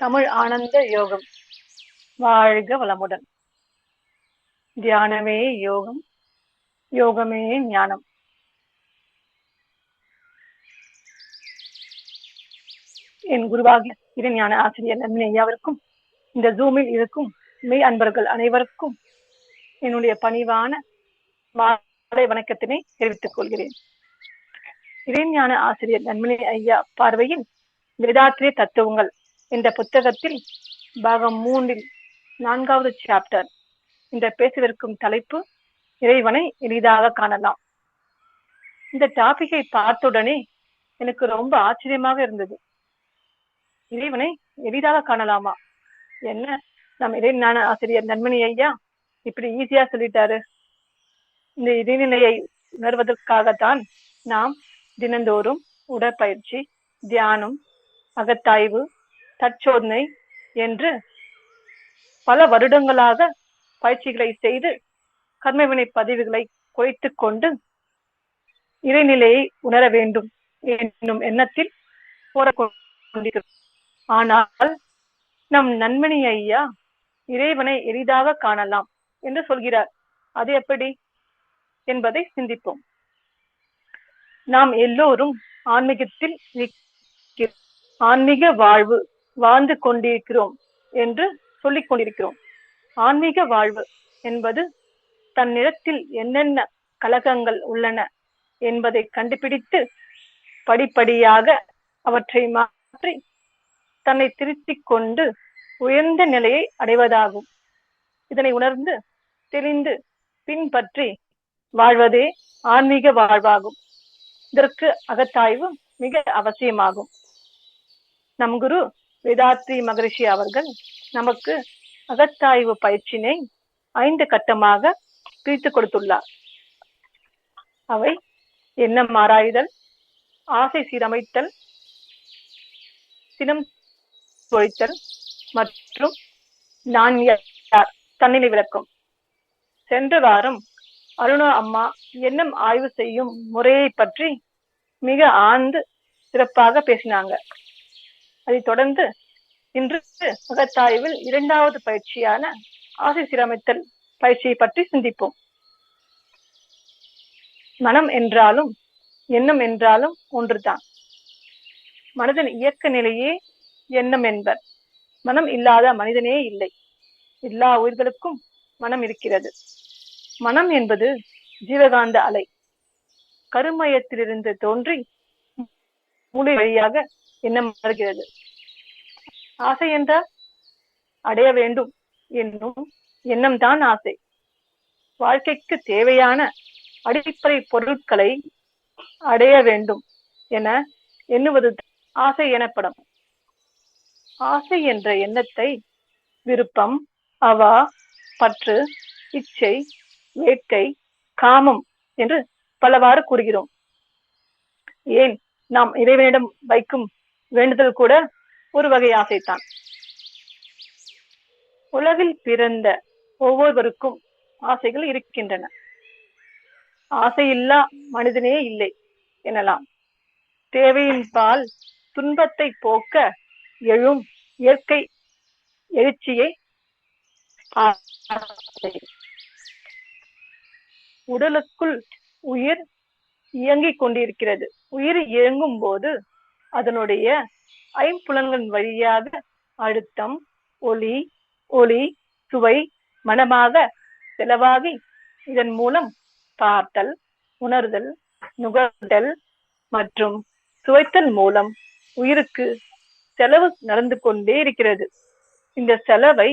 தமிழ் ஆனந்த யோகம். வாழ்க வளமுடன். தியானமே யோகம், யோகமே ஞானம். என் குருவாகிய இறைஞான ஆசிரியர் நன்மை ஐயாவிற்கும், இந்த ஜூமில் இருக்கும் மெய் அன்பர்கள் அனைவருக்கும் என்னுடைய பணிவான மாலை வணக்கத்தினை தெரிவித்துக் கொள்கிறேன். இறைஞான ஆசிரியர் நன்மணி ஐயா பார்வையில் வேதாத்திரிய தத்துவங்கள் என்ற புத்தகத்தில் பாகம் 3 4வது சாப்டர் இந்த பேசவிருக்கும் தலைப்பு இறைவனை எளிதாக காணலாம். இந்த டாபிக்கை பார்த்தவுடனே எனக்கு ரொம்ப ஆச்சரியமாக இருந்தது. இறைவனை எளிதாக காணலாமா? என்ன நம் இறைஞான ஆசிரியர் நன்மணி ஐயா இப்படி ஈஸியா சொல்லிட்டாரு. இந்த இறைநிலையை உணர்வதற்காகத்தான் நாம் தினந்தோறும் உடற்பயிற்சி, தியானம், அகத்தாய்வு, தற்சோதனை என்று பல வருடங்களாக பயிற்சிகளை செய்து கர்மவினை பதிவுகளை குறைத்துக் கொண்டு இறைநிலையை உணர வேண்டும் என்னும் எண்ணத்தில் போராடிக்கொண்டிருக்கிறோம். ஆனால் நம் நன்மணி ஐயா இறைவனை எளிதாக காணலாம் என்று சொல்கிறார். அது எப்படி என்பதை சிந்திப்போம். நாம் எல்லோரும் ஆன்மீகத்தில் ஆன்மீக வாழ்வு வாழ்ந்து கொண்டிருக்கிறோம் என்று சொல்லிக் கொண்டிருக்கிறோம். ஆன்மீக வாழ்வு என்பது தன்னிடத்தில் என்னென்ன கலகங்கள் உள்ளன என்பதை கண்டுபிடித்து படிப்படியாக அவற்றை மாற்றி தன்னை திருத்திக் கொண்டு உயர்ந்த நிலையை அடைவதாகும். இதனை உணர்ந்து தெரிந்து பின்பற்றி வாழ்வதே ஆன்மீக வாழ்வாகும். இதற்கு அகத்தாய்வு மிக அவசியமாகும். நம் குரு வேதாத்ரி மகரிஷி அவர்கள் நமக்கு அகத்தாய்வு பயிற்சியினை 5 கட்டமாக பிரித்து கொடுத்துள்ளார். அவை எண்ணம் ஆராய்தல், ஆசை சீரமைத்தல், சினம் ஒழித்தல் மற்றும் நான் யார் தன்னிலை விளக்கம். சென்ற வாரம் அருணா அம்மா எண்ணம் ஆய்வு செய்யும் முறையை பற்றி மிக ஆழ்ந்து சிறப்பாக பேசினாங்க. அதை தொடர்ந்து இன்று அகத்தாய்வில் 2வது பயிற்சியான ஆசை சீரமைத்தல் பயிற்சியை பற்றி சிந்திப்போம். மனம் என்றாலும் எண்ணம் என்றாலும் ஒன்றுதான். மனதின் இயக்க நிலையே எண்ணம் என்பர். மனம் இல்லாத மனிதனே இல்லை. எல்லா உயிர்களுக்கும் மனம் இருக்கிறது. மனம் என்பது ஜீவகாந்த அலை. கருமையத்திலிருந்து தோன்றி மூளை வழியாக எண்ணம் வருகிறது. ஆசை என்றால் அடைய வேண்டும் என்னும் எண்ணம் தான் ஆசை. வாழ்க்கைக்கு தேவையான அடிப்படை பொருட்களை அடைய வேண்டும் என எண்ணுவது ஆசை எனப்படும். ஆசை என்ற எண்ணத்தை விருப்பம், அவா, பற்று, இச்சை, வேட்கை, காமம் என்று பலவாறு கூறுகிறோம். ஏன் நாம் இறைவனிடம் வைக்கும் வேண்டுதல் கூட ஒரு வகை ஆசைத்தான். உலகில் பிறந்த ஒவ்வொருவருக்கும் ஆசைகள் இருக்கின்றன. ஆசையில்லா மனிதனே இல்லை எனலாம். தேவையின் பால் துன்பத்தை போக்க எழும் இயற்கை எழுச்சியை உடலுக்குள் உயிர் இயங்கிக் கொண்டிருக்கிறது. உயிர் இயங்கும் போது அதனுடைய 5 புலன்களின் வழியாக அழுத்தம், ஒளி, சுவை, மனமாக செலவாகி இதன் மூலம் பார்த்தல், உணர்தல், நுகர்தல் மற்றும் சுவைத்தல் மூலம் உயிருக்கு செலவு நடந்து கொண்டே இருக்கிறது. இந்த செலவை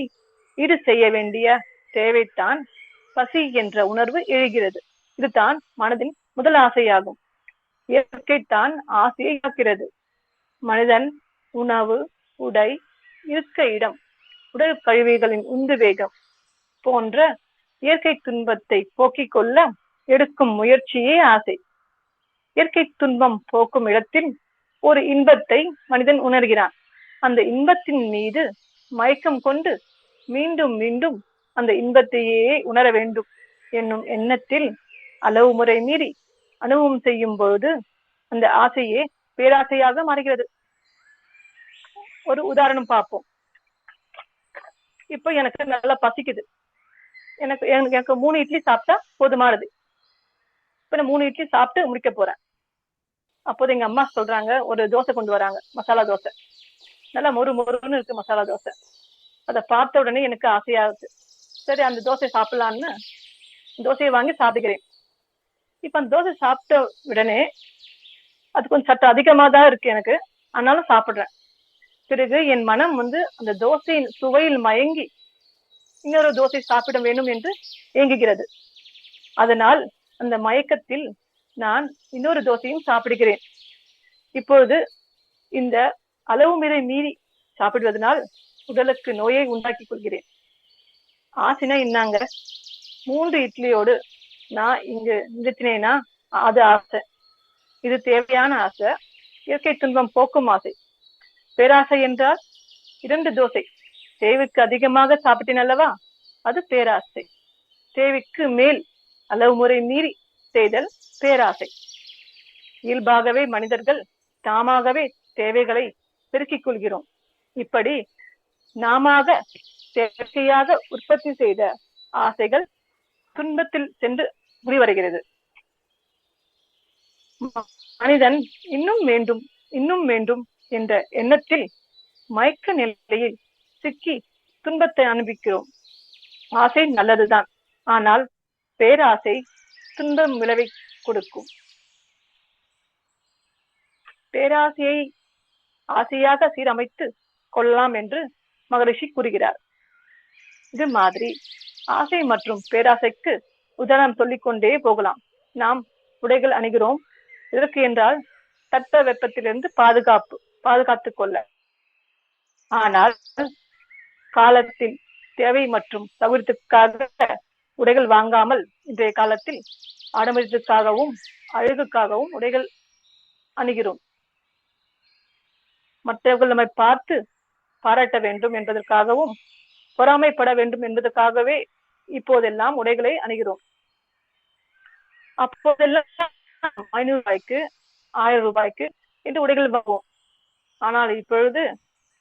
ஈடு செய்ய வேண்டிய தேவைத்தான் பசி என்ற உணர்வு எழுகிறது. இதுதான் மனதின் முதல் ஆசையாகும். இயற்கைத்தான் ஆசையை காக்கிறது. மனிதன் உணவு, உடை, இருக்க இடம், உடல் கழிவுகளின் உந்து வேகம் போன்ற இயற்கை துன்பத்தை போக்கிக் கொள்ள எடுக்கும் முயற்சியே ஆசை. இயற்கை துன்பம் போக்கும் இடத்தில் ஒரு இன்பத்தை மனிதன் உணர்கிறான். அந்த இன்பத்தின் மீது மயக்கம் கொண்டு மீண்டும் மீண்டும் அந்த இன்பத்தையே உணர வேண்டும் என்னும் எண்ணத்தில் அளவு முறை மீறி அனுபவம் செய்யும் பொழுது அந்த ஆசையே பேராசையாக மாறுகிறது. ஒரு உதாரணம் பார்ப்போம். இப்போ எனக்கு நல்லா பசிக்குது, எனக்கு எனக்கு 3 இட்லி சாப்பிட்டா போதுமானது. இப்ப நான் 3 இட்லி சாப்பிட்டு முடிக்க போறேன். அப்போது எங்க அம்மா சொல்றாங்க, ஒரு தோசை கொண்டு வராங்க, மசாலா தோசை. நல்லா மொறு மொறுன்னு இருக்கு மசாலா தோசை. அதை பார்த்த உடனே எனக்கு ஆசையாகுது. சரி, அந்த தோசை சாப்பிடலான்னு தோசையை வாங்கி சாப்பிடுகிறேன். இப்ப அந்த தோசை சாப்பிட்ட உடனே அது கொஞ்சம் சற்று அதிகமா தான் இருக்கு எனக்கு, ஆனாலும் சாப்பிடுறேன். பிறகு என் மனம் அந்த தோசையின் சுவையில் மயங்கி இன்னொரு தோசை சாப்பிட வேண்டும் என்று ஏங்குகிறது. அதனால் அந்த மயக்கத்தில் நான் இன்னொரு தோசையும் சாப்பிடுகிறேன். இப்பொழுது இந்த அளவு மீறி சாப்பிடுவதனால் உடலுக்கு நோயை உண்டாக்கி கொள்கிறேன். ஆசைனா இன்னாங்க, 3 இட்லியோடு நான் இங்கு நிறுத்தினேனா அது ஆசை. இது தேவையான ஆசை, இயற்கை துன்பம் போக்கும் ஆசை. பேராசை என்றால் 2 தோசை தேவைக்கு அதிகமாக சாப்பிட்டேன் அல்லவா, அது பேராசை. தேவைக்கு மேல் அளவு முறை மீறி செய்தல் பேராசை. இயல்பாகவே மனிதர்கள் தாமாகவே தேவைகளை பெருக்கிக் கொள்கிறோம். இப்படி நாம செயற்கையாக உற்பத்தி செய்த ஆசைகள் துன்பத்தில் சென்று முடிவடைகிறது. மனிதன் இன்னும் வேண்டும் இன்னும் வேண்டும் என்ற எண்ணத்தில் மயக்க நிலையில் சிக்கி துன்பத்தை அனுபவிக்கிறோம். ஆசை நல்லதுதான், ஆனால் பேராசை துன்பம் விளைவை கொடுக்கும். பேராசையை ஆசையாக சீரமைத்து கொள்ளலாம் என்று மகரிஷி கூறுகிறார். இது மாதிரி ஆசை மற்றும் பேராசைக்கு உதாரணம் சொல்லிக்கொண்டே போகலாம். நாம் உடைகள் அணிகிறோம், எதற்கு என்றால் தட்ப வெப்பத்திலிருந்து பாதுகாத்துக் கொள்ள. ஆனால் காலத்தில் தேவை மற்றும் சௌகரியத்துக்காக உடைகள் வாங்காமல் இன்றைய காலத்தில் ஆடம்பரத்துக்காகவும் அழகுக்காகவும் உடைகள் அணிகிறோம். மற்றவர்கள் நம்மை பார்த்து பாராட்ட வேண்டும் என்பதற்காகவும் பொறாமைப்பட வேண்டும் என்பதற்காகவே இப்போதெல்லாம் உடைகளை அணிகிறோம். அப்போதெல்லாம் 500 ரூபாய்க்கு 1000 ரூபாய்க்கு என்று உடைகள் வாங்குவோம். ஆனால் இப்பொழுது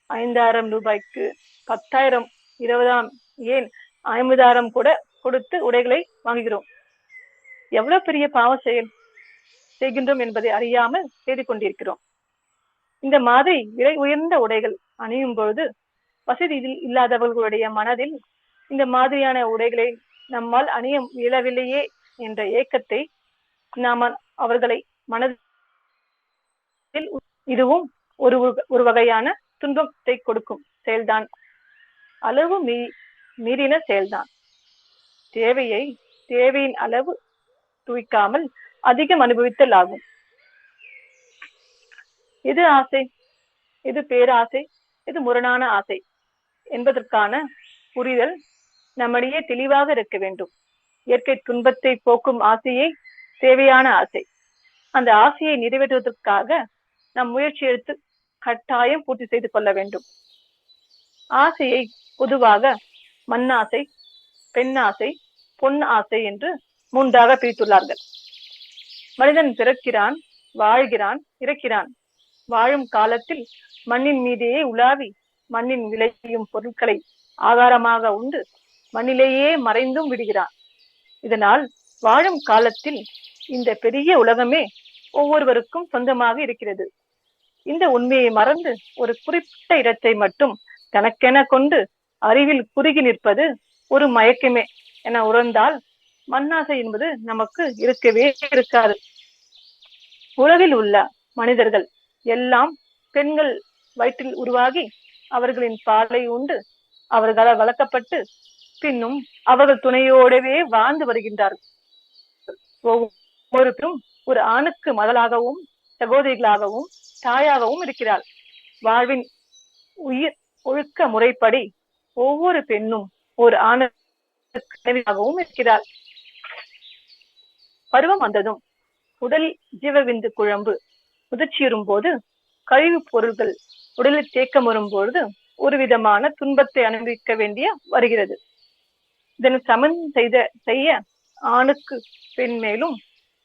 5000 ரூபாய்க்கு 10,000 20,000 ஏன் 50,000 கூட கொடுத்து உடைகளை வாங்குகிறோம். எவ்வளவு பெரிய பாவ செயல் செய்கின்றோம் என்பதை அறியாமல் செய்து கொண்டிருக்கிறோம். இந்த மாதிரி விலை உயர்ந்த உடைகள் அணியும் பொழுது வசதி இல்லாதவர்களுடைய மனதில் இந்த மாதிரியான உடைகளை நம்மால் அணிய இயலவில்லையே என்ற ஏக்கத்தை நாம அவர்களை மனதில், இதுவும் ஒரு வகையான துன்பத்தை கொடுக்கும் செயல்தான். அளவு மீறின செயல்தான். தேவையின் அளவு தூய்க்காமல் அதிகம் அனுபவித்தல் ஆகும். எது ஆசை, எது பேராசை, எது முரணான ஆசை என்பதற்கான புரிதல் நம்மிடையே தெளிவாக இருக்க வேண்டும். இயற்கை துன்பத்தை போக்கும் ஆசையை தேவையான ஆசை. அந்த ஆசையை நிறைவேற்றுவதற்காக நாம் முயற்சி எடுத்து கட்டாயம் பூர்த்தி செய்து கொள்ள வேண்டும். ஆசையை பொதுவாக மண்ணாசை, பெண்ணாசை, பொன் ஆசை என்று 3ஆக பிரித்துள்ளார்கள். மனிதன் பிறக்கிறான், வாழ்கிறான், இறக்கிறான். வாழும் காலத்தில் மண்ணின் மீதேயே உலாவி மண்ணின் விளையும் பொருட்களை ஆகாரமாக உண்டு மண்ணிலேயே மறைந்தும் விடுகிறான். இதனால் வாழும் காலத்தில் இந்த பெரிய உலகமே ஒவ்வொருவருக்கும் சொந்தமாக இருக்கிறது. இந்த உண்மையை மறந்து ஒரு குறிப்பிட்ட இடத்தை மட்டும் தனக்கென கொண்டு அறிவில் குறுகி நிற்பது ஒரு மயக்கமே என உணர்ந்தால் மண்ணாசை என்பது நமக்கு இருக்கவே இருக்காது. உலகில் உள்ள மனிதர்கள் எல்லாம் பெண்கள் வயிற்றில் உருவாகி அவர்களின் பாலை உண்டு அவர்களால் வளர்க்கப்பட்டு பின்னும் அவர்கள் துணையோடவே வாழ்ந்து வருகின்றார்கள். ஒவ்வொருவரும் ஒரு ஆணுக்கு மகளாகவும் சகோதரிகளாகவும் தாயாகவும் இருக்கிறார். வாழ்வின் உயிர் ஒழுக்க முறைப்படி ஒவ்வொரு பெண்ணும் ஒரு ஆணுக்காகவும் இருக்கிறார். பருவம் வந்ததும் உடல் ஜீவவிந்து குழம்பு முதிர்ச்சியுறும் போது கழிவுப் பொருள்கள் உடலில் தேக்கம் வரும்பொழுது ஒரு விதமான துன்பத்தை அனுபவிக்க வேண்டிய வருகிறது. இதனை சமன் செய்ய ஆணுக்கு பெண் மேலும்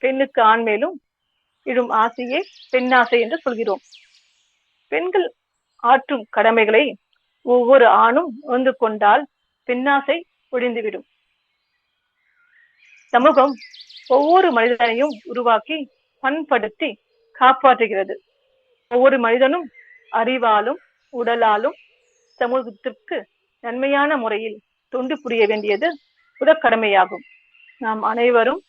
பெண்ணுக்கு ஆண் மேலும் இடும் ஆசையே பெண்ணாசை என்று சொல்கிறோம். பெண்கள் ஆற்றும் கடமைகளை ஒவ்வொரு ஆணும் உணர்ந்து கொண்டால் பெண்ணாசை ஒழிந்துவிடும். சமூகம் ஒவ்வொரு மனிதனையும் உருவாக்கி பண்படுத்தி காப்பாற்றுகிறது. ஒவ்வொரு மனிதனும் அறிவாலும் உடலாலும் சமூகத்திற்கு நன்மையான முறையில் தொண்டு புரிய வேண்டியது முதற்கடமையாகும். நாம் அனைவரும்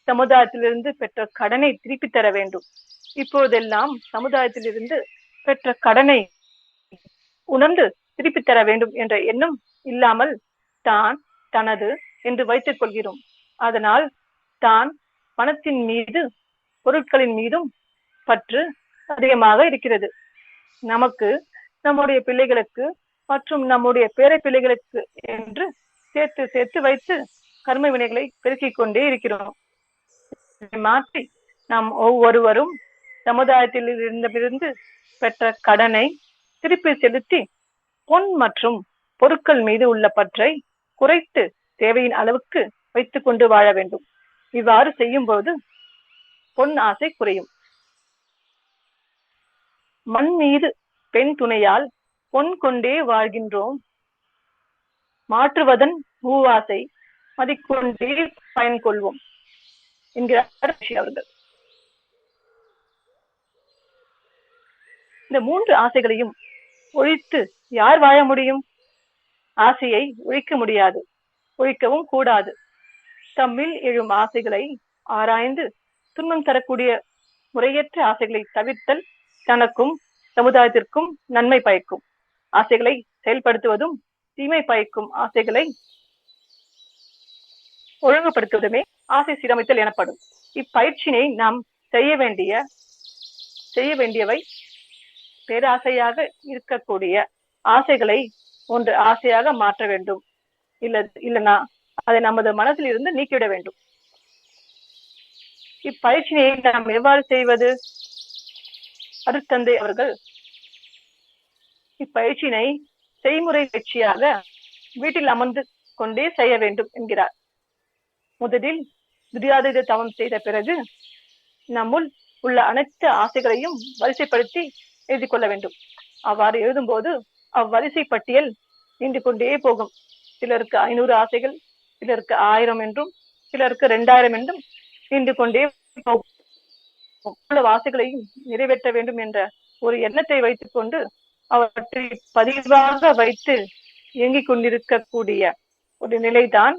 சமுதாயத்திலிருந்து பெற்ற கடனை திருப்பி தர வேண்டும். இப்போதெல்லாம் சமுதாயத்திலிருந்து பெற்ற கடனை உணர்ந்து திருப்பி தர வேண்டும் என்ற எண்ணம் இல்லாமல் தான் தனது என்று வைத்துக் கொள்கிறோம். அதனால் தான் பணத்தின் மீது பொருட்களின் மீதும் பற்று அதிகமாக இருக்கிறது. நமக்கு, நம்முடைய பிள்ளைகளுக்கு மற்றும் நம்முடைய பேர பிள்ளைகளுக்கு என்று சேர்த்து சேர்த்து வைத்து கர்ம வினைகளை பெருக்கிக் கொண்டே இருக்கிறோம். மாற்றி நாம் ஒவ்வொருவரும் சமுதாயத்தில் இருந்திருந்து பெற்ற கடனை திருப்பி செலுத்தி பொன் மற்றும் பொருட்கள் மீது உள்ள பற்றை குறைத்து தேவையின் அளவுக்கு வைத்துக் கொண்டு வாழ வேண்டும். இவ்வாறு செய்யும் போது பொன் ஆசை குறையும். மண் மீது பெண் துணையால் பொன் கொண்டே வாழ்கின்றோம், மாற்றுவதன் பூவாசை மதிக்கொண்டே பயன் கொள்வோம் என்கிறார் அவர்கள். இந்த 3 ஆசைகளையும் ஒழித்து யார் வாழ முடியும்? ஆசையை ஒழிக்க முடியாது, ஒழிக்கவும் கூடாது. தம்மில் எழும் ஆசைகளை ஆராய்ந்து துன்பம் தரக்கூடிய முறையற்ற ஆசைகளை தவிர்த்தல் தனக்கும் சமுதாயத்திற்கும் நன்மை பயக்கும். ஆசைகளை செயல்படுத்துவதும் தீமை பயக்கும் ஆசைகளை ஒழுங்குபடுத்துவதுமே ஆசை சீரமைத்தல் எனப்படும். இப்பயிற்சியினை நாம் செய்ய வேண்டியவை பேராசையாக இருக்கக்கூடிய ஆசைகளை ஒன்று ஆசையாக மாற்ற வேண்டும். இல்லைன்னா அதை நமது மனதில் இருந்து நீக்கிவிட வேண்டும். இப்பயிற்சியை நாம் எவ்வாறு செய்வது? அருட்தந்தை அவர்கள் இப்பயிற்சியினை செய்முறை பயிற்சியாக வீட்டில் அமர்ந்து கொண்டே செய்ய வேண்டும் என்கிறார். முதலில் துரியாதீத தவம் செய்த பிறகு நம்முள் உள்ள அனைத்து ஆசைகளையும் வரிசைப்படுத்தி எழுதி கொள்ள வேண்டும். அவ்வாறு எழுதும்போது அவ்வரிசை பட்டியல் நீண்டு கொண்டே போகும். சிலருக்கு 500 ஆசைகள், சிலருக்கு 1000 என்றும், சிலருக்கு 2000 என்றும் நீண்டு கொண்டே போகும். ஆசைகளையும் நிறைவேற்ற வேண்டும் என்ற ஒரு எண்ணத்தை வைத்துக் கொண்டு அவற்றை பதிவாக வைத்து இயங்கிக் கொண்டிருக்கக்கூடிய ஒரு நிலைதான்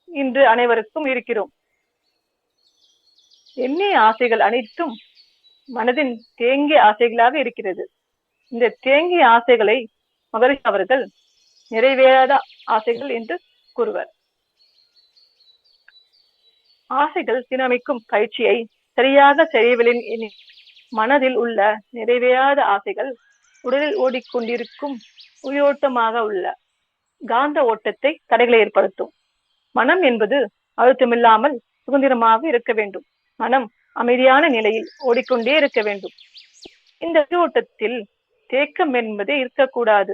இன்று அனைவருக்கும் இருக்கிறோம். எண்ணிய ஆசைகள் அனைத்தும் மனதின் தேங்கிய ஆசைகளாக இருக்கிறது. இந்த தேங்கிய ஆசைகளை மகரிஷி அவர்கள் நிறைவேறாத ஆசைகள் என்று கூறுவர். ஆசைகள் சீரமைக்கும் பயிற்சியை சரியாக செய்யவில்லை மனதில் உள்ள நிறைவேறாத ஆசைகள் உடலில் ஓடிக்கொண்டிருக்கும் உயிரோட்டமாக உள்ள காந்த ஓட்டத்தை தடைகளை ஏற்படுத்தும். மனம் என்பது அழுத்தமில்லாமல் சுதந்திரமாக இருக்க வேண்டும். மனம் அமைதியான நிலையில் ஓடிக்கொண்டே இருக்க வேண்டும். இந்த ஓட்டத்தில் தேக்கம் என்பதே இருக்கக்கூடாது.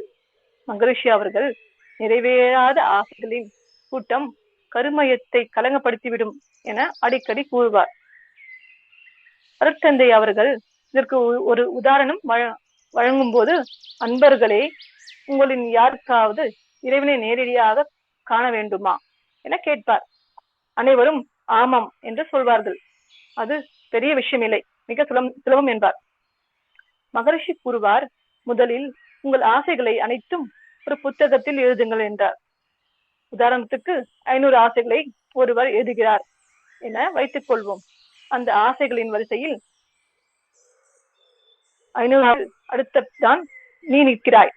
மகரிஷி அவர்கள் நிறைவேறாத ஆசைகளின் கூட்டம் கருமயத்தை கலங்கப்படுத்திவிடும் என அடிக்கடி கூறுவார். அருட்தந்தை அவர்கள் இதற்கு ஒரு உதாரணம் வழங்கும் போது, அன்பர்களே, உங்களின் யாருக்காவது இறைவனை நேரடியாக காண வேண்டுமா என கேட்பார். அனைவரும் ஆமாம் என்று சொல்வார்கள். அது பெரிய விஷயம் இல்லை, மிக சுலபம் என்பார். மகரிஷி கூறுவார், முதலில் உங்கள் ஆசைகளை அனைத்தும் ஒரு புத்தகத்தில் எழுதுங்கள் என்றார். உதாரணத்துக்கு 500 ஆசைகளை ஒருவர் எழுதுகிறார் என வைத்துக் கொள்வோம். அந்த ஆசைகளின் வரிசையில் 500 அடுத்ததான் நீ நிற்கிறாய்,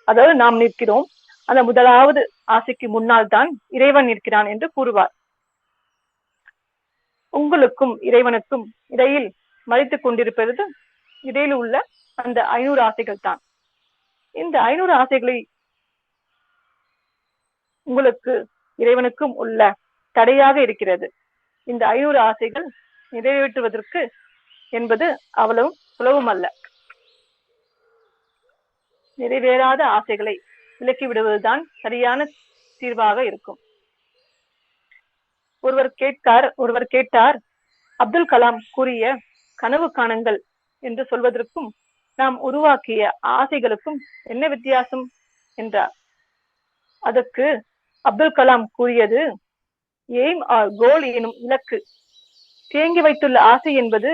அதாவது நாம் நிற்கிறோம். அந்த முதலாவது ஆசைக்கு முன்னால் தான் இறைவன் நிற்கிறான் என்று கூறுவார். உங்களுக்கும் இறைவனுக்கும் இடையில் மறைத்துக் கொண்டிருப்பது இடையில் உள்ள அந்த 500 ஆசைகள் தான். இந்த 500 ஆசைகளை உங்களுக்கு இறைவனுக்கும் உள்ள தடையாக இருக்கிறது. இந்த 500 ஆசைகள் நிறைவேற்றுவதற்கு என்பது அவ்வளவு சுலபம் அல்ல. நிறைவேறாத ஆசைகளை விலக்கி விடுவதுதான் சரியான தீர்வாக இருக்கும். ஒருவர் கேட்டார், அப்துல் கலாம் கூறிய கனவு காணுங்கள் என்று சொல்வதற்கும் நாம் உருவாக்கிய ஆசைகளுக்கும் என்ன வித்தியாசம் என்றார். அதற்கு அப்துல் கலாம் கூறியது, எய்ம் ஆர் கோல் எனும் இலக்கு, தேங்கி வைத்துள்ள ஆசை என்பது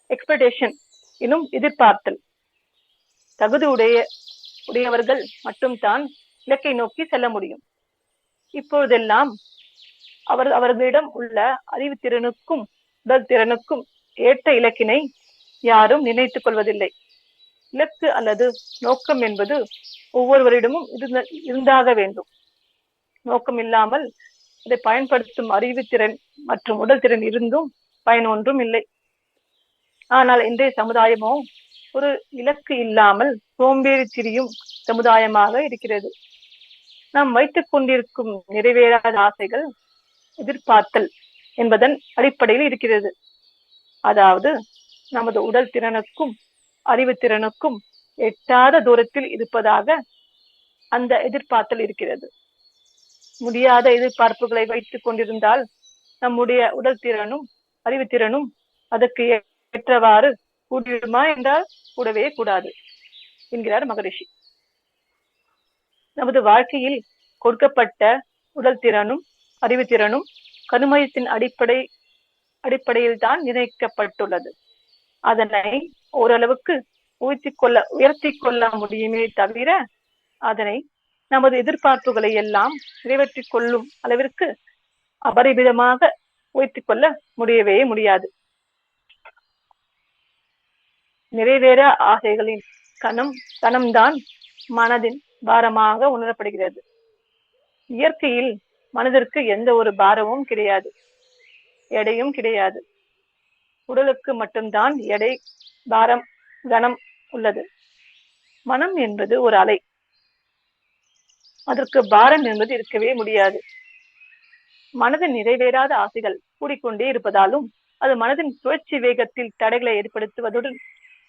எக்ஸ்பெக்டேஷன் எனும் எதிர்பார்த்தல். தகுதி உடையவர்கள் மட்டும்தான் இலக்கை நோக்கி செல்ல முடியும். இப்பொழுதெல்லாம் அவர்களிடம் உள்ள அறிவுத்திறனுக்கும் உடல் திறனுக்கும் ஏற்ற இலக்கினை யாரும் நினைத்துக் கொள்வதில்லை. இலக்கு அல்லது நோக்கம் என்பது ஒவ்வொருவரிடமும் இருந்தாக வேண்டும். நோக்கம் இல்லாமல் அதை பயன்படுத்தும் அறிவுத்திறன் மற்றும் உடல் திறன் இருந்தும் பயன் ஒன்றும் இல்லை. ஆனால் இன்றைய சமுதாயமோ ஒரு இலக்கு இல்லாமல் சோம்பேறி திரியும் சமுதாயமாக இருக்கிறது. நாம் வைத்துக் கொண்டிருக்கும் நிறைவேறாத ஆசைகள் எதிர்பார்த்தல் என்பதன் அடிப்படையில் இருக்கிறது. அதாவது நமது உடல் திறனுக்கும் அறிவு திறனுக்கும் எட்டாத தூரத்தில் இருப்பதாக அந்த எதிர்பார்த்தல் இருக்கிறது. முடியாத எதிர்பார்ப்புகளை வைத்துக் கொண்டிருந்தால் நம்முடைய உடல் திறனும் அறிவு திறனும் அதற்கு ஏற்றவாறு கூடியுமா என்றால் கூடவே கூடாது என்கிறார் மகரிஷி. நமது வாழ்க்கையில் கொடுக்கப்பட்ட உடல் திறனும் அறிவு திறனும் கருமையத்தின் அடிப்படையில் தான் நிர்ணயிக்கப்பட்டுள்ளது. அதனை ஓரளவுக்கு உயர்த்தி கொள்ள முடியுமே தவிர அதனை நமது எதிர்பார்ப்புகளை எல்லாம் நிறைவேற்றிக் கொள்ளும் அளவிற்கு அபரிமிதமாக உயர்த்தி கொள்ள முடியவே முடியாது. நிறைவேற ஆசைகளின் கணம்தான் மனதின் பாரமாக உணரப்படுகிறது. இயற்கையில் மனதிற்கு எந்த ஒரு பாரமும் கிடையாது, எடையும் கிடையாது. உடலுக்கு மட்டும்தான் எடை, பாரம், கனம் உள்ளது. மனம் என்பது ஒரு அலை, அதற்கு பாரம் என்பது இருக்கவே முடியாது. மனதின் நிறைவேறாத ஆசைகள் கூடிக்கொண்டே இருப்பதாலும் அது மனதின் சுழற்சி வேகத்தில் தடைகளை ஏற்படுத்துவதுடன்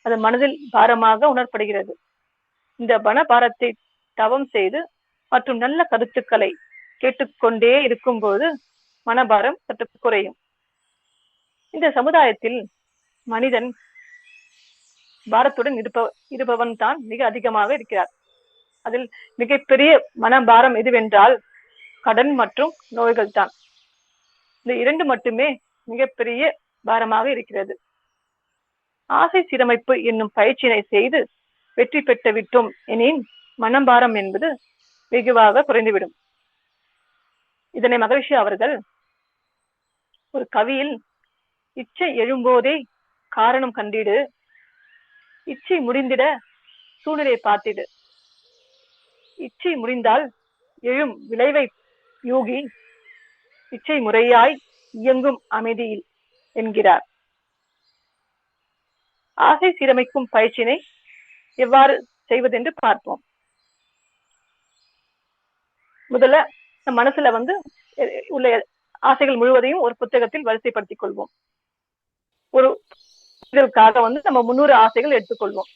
அது மனதில் பாரமாக உணரப்படுகிறது. இந்த மனபாரத்தை தவம் செய்து மற்றும் நல்ல கருத்துக்களை கேட்டுக்கொண்டே இருக்கும்போது மனபாரம் சற்று குறையும். இந்த சமுதாயத்தில் மனிதன் பாரத்துடன் இருப்பவன் தான் மிக அதிகமாக இருக்கிறார். அதில் மிகப்பெரிய மனபாரம் எதுவென்றால் கடன் மற்றும் நோய்கள் தான். இந்த இரண்டு மட்டுமே மிகப்பெரிய பாரமாக இருக்கிறது. ஆசை சீரமைப்பு என்னும் பயிற்சியினை செய்து வெற்றி பெற்று விட்டோம் எனின் மனபாரம் என்பது வெகுவாக குறைந்துவிடும். இதனை மகரிஷி அவர்கள் ஒரு கவியில், இச்சை எழும்போதே காரணம் கண்டிடு, இச்சை முடிந்திட சூழ்நிலை பார்த்திடு, இச்சை முடிந்தால் எழும் விளைவை யூகி, இச்சை முறையாய் இயங்கும் அமைதியில் என்கிறார். ஆசை சீரமைக்கும் பயிற்சியினை எவ்வாறு செய்வதென்று பார்ப்போம். முதல்ல நம் மனசுல உள்ள ஆசைகள் முழுவதையும் ஒரு புத்தகத்தில் வரிசைப்படுத்திக் கொள்வோம். ஒரு இதற்காக நம்ம 300 ஆசைகள் எடுத்துக்கொள்வோம்.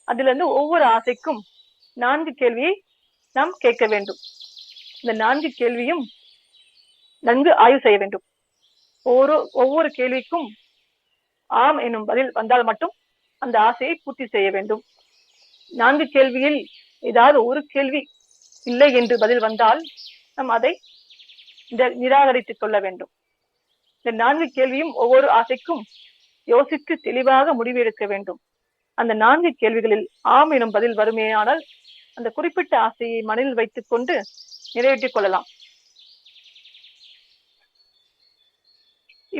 அதுல இருந்து ஒவ்வொரு ஆசைக்கும் 4 கேள்வியை நாம் கேட்க வேண்டும். இந்த 4 கேள்வியும் நன்கு ஆய்வு செய்ய வேண்டும். ஒவ்வொரு கேள்விக்கும் ஆம் என்னும் பதில் வந்தால் மட்டும் அந்த ஆசையை பூர்த்தி செய்ய வேண்டும். 4 கேள்வியில் ஏதாவது ஒரு கேள்வி இல்லை என்று பதில் வந்தால் நாம் அதை நிராகரித்துக் கொள்ள வேண்டும். இந்த 4 கேள்வியும் ஒவ்வொரு ஆசைக்கும் யோசித்து தெளிவாக முடிவு எடுக்க வேண்டும். அந்த 4 கேள்விகளில் ஆம் எனும் பதில் வருமேயானால் அந்த குறிப்பிட்ட ஆசையை மனதில் வைத்துக் கொண்டு நிறைவேற்றிக் கொள்ளலாம்.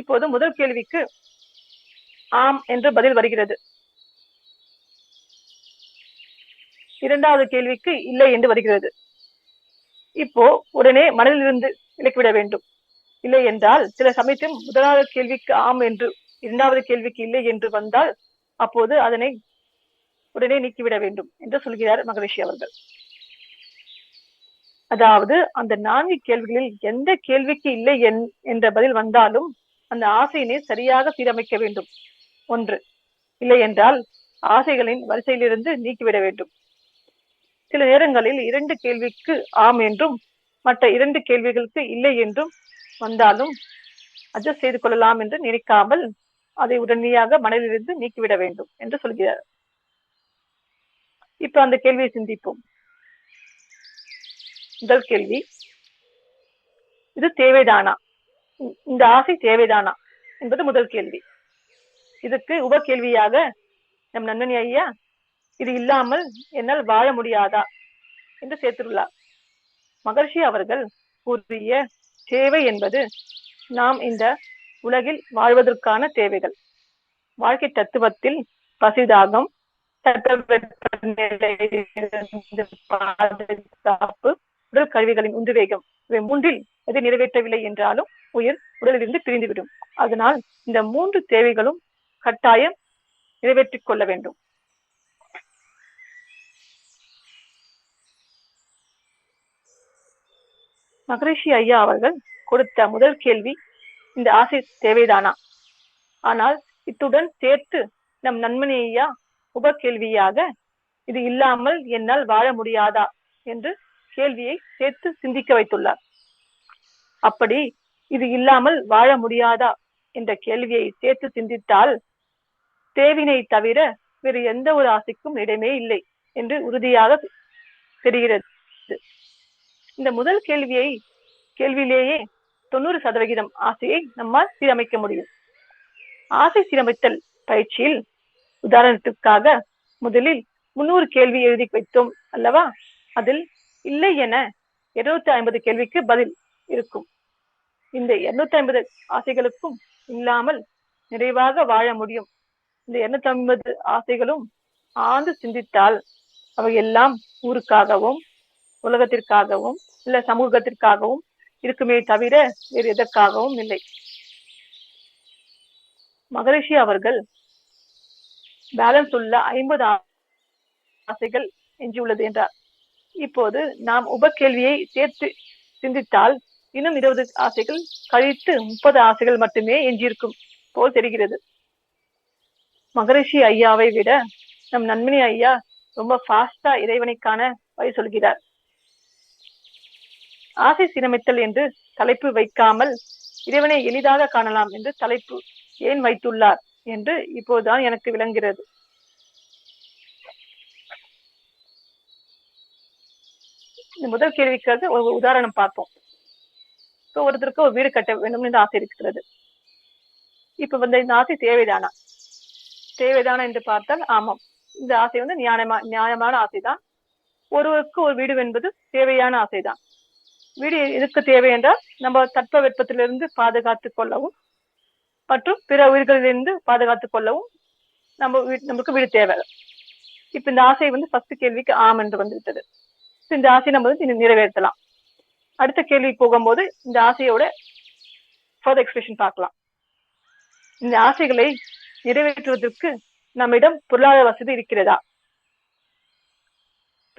இப்போது முதல் கேள்விக்கு ஆம் என்று பதில் வருகிறது. இரண்டாவது கேள்விக்கு இல்லை என்று வருகிறது. இப்போ உடனே மனதில் இருந்து விலக்கிவிட வேண்டும். இல்லை என்றால் சில சமயத்தில் முதலாவது கேள்விக்கு ஆம் என்று, இரண்டாவது கேள்விக்கு இல்லை என்று வந்தால் அப்போது அதனை உடனே நீக்கிவிட வேண்டும் என்று சொல்கிறார் மகரிஷி அவர்கள். அதாவது அந்த 4 கேள்விகளில் எந்த கேள்விக்கு இல்லை என்ற பதில் வந்தாலும் அந்த ஆசையினை சரியாக சீரமைக்க வேண்டும். 1, இல்லை என்றால் ஆசைகளின் வரிசையிலிருந்து நீக்கிவிட வேண்டும். சில நேரங்களில் 2 கேள்விக்கு ஆம் என்றும் மற்ற 2 கேள்விகளுக்கு இல்லை என்றும் வந்தாலும் அட்ஜஸ்ட் செய்து கொள்ளலாம் என்று நினைக்காமல் அதை உடனடியாக மனதிலிருந்து நீக்கிவிட வேண்டும் என்று சொல்கிறார். இப்ப அந்த கேள்வியை சிந்திப்போம். முதல் கேள்வி, இது தேவைதானா, இந்த ஆசை தேவைதானா என்பது முதல் கேள்வி. இதுக்கு உப கேள்வியாக நம் நண்பனி ஐயா, இது இல்லாமல் என்னால் வாழ முடியாதா என்று சேர்த்துள்ளார். மகர்ஷி அவர்கள் கூறிய தேவை என்பது நாம் இந்த உலகில் வாழ்வதற்கான தேவைகள். வாழ்க்கை தத்துவத்தில் பசிதாகம், பாதுகாப்பு, உடல் கருவிகளின் உந்துவேகம், இவை மூன்றில் எதை நிறைவேற்றவில்லை என்றாலும் உயிர் உடலிலிருந்து பிரிந்துவிடும். அதனால் இந்த 3 தேவைகளும் கட்டாயம் நிறைவேற்றிக் கொள்ள வேண்டும். மகரிஷி ஐயா அவர்கள் கொடுத்த முதல் கேள்வி இந்த ஆசை தேவைதானா. ஆனால் இத்துடன் சேர்த்து நம் நண்பனி ஐயா உப கேள்வியாக இது இல்லாமல் என்னால் வாழ முடியாதா என்று கேள்வியை சேர்த்து சிந்திக்க வைத்துள்ளார். அப்படி இது இல்லாமல் வாழ முடியாதா என்ற கேள்வியை சேர்த்து சிந்தித்தால் தேவினை தவிர வேறு எந்த ஒரு ஆசைக்கும் இடமே இல்லை என்று உறுதியாக தெரிகிறது. இந்த முதல் கேள்வியிலேயே 90% ஆசையை நம்மால் சீரமைக்க முடியும். ஆசை சீரமைத்தல் பயிற்சியில் உதாரணத்திற்காக முதலில் 300 கேள்வி எழுதி வைத்தோம் அல்லவா, அதில் இல்லை என 250 கேள்விக்கு பதில் இருக்கும். இந்த 250 ஆசைகளுக்கும் இல்லாமல் நிறைவாக வாழ முடியும். இந்த 250 ஆசைகளும் ஆழ்ந்து சிந்தித்தால் அவை எல்லாம் ஊருக்காகவும் உலகத்திற்காகவும் இல்ல சமூகத்திற்காகவும் இருக்குமே தவிர வேறு எதற்காகவும் இல்லை. மகரிஷி அவர்கள் பேலன்ஸ் உள்ள 50 ஆசைகள் எஞ்சியுள்ளது என்றார். இப்போது நாம் உப கேள்வியை சேர்த்து சிந்தித்தால் இன்னும் 20 ஆசைகள் கழித்து 30 ஆசைகள் மட்டுமே எஞ்சியிருக்கும் போல் தெரிகிறது. மகரிஷி ஐயாவை விட நம் நண்பனி ஐயா ரொம்ப ஃபாஸ்டா இறைவனைக்கான வழி சொல்கிறார். ஆசை சீரமைத்தல் என்று தலைப்பு வைக்காமல் இறைவனை எளிதாக காணலாம் என்று தலைப்பு ஏன் வைத்துள்ளார் என்று இப்போதுதான் எனக்கு விளங்குகிறது. இந்த முதல் கேள்விக்காக ஒரு உதாரணம் பார்ப்போம். இப்போ ஒருத்தருக்கு ஒரு வீடு கட்ட வேண்டும் என்று ஆசை இருக்கிறது. இப்ப இந்த ஆசை தேவைதானா என்று பார்த்தால் ஆமாம், இந்த ஆசை நியாயமான ஆசைதான். ஒருவருக்கு ஒரு வீடு என்பது தேவையான ஆசைதான். வீடு எதுக்கு தேவை என்றால் நம்ம தட்ப வெப்பத்திலிருந்து பாதுகாத்துக் கொள்ளவும் மற்றும் பிற உயிர்களிலிருந்து பாதுகாத்துக் கொள்ளவும் நமக்கு வீடு தேவை. இப்ப இந்த ஆசை ஃபர்ஸ்ட் கேள்விக்கு ஆம் என்று வந்துவிட்டது. இந்த ஆசையை நம்ம நிறைவேற்றலாம். அடுத்த கேள்வி போகும்போது இந்த ஆசையோட ஃபர்தர் எக்ஸ்பிரஷன் பார்க்கலாம். இந்த ஆசைகளை நிறைவேற்றுவதற்கு நம்மிடம் பொருளாதார வசதி இருக்கிறதா.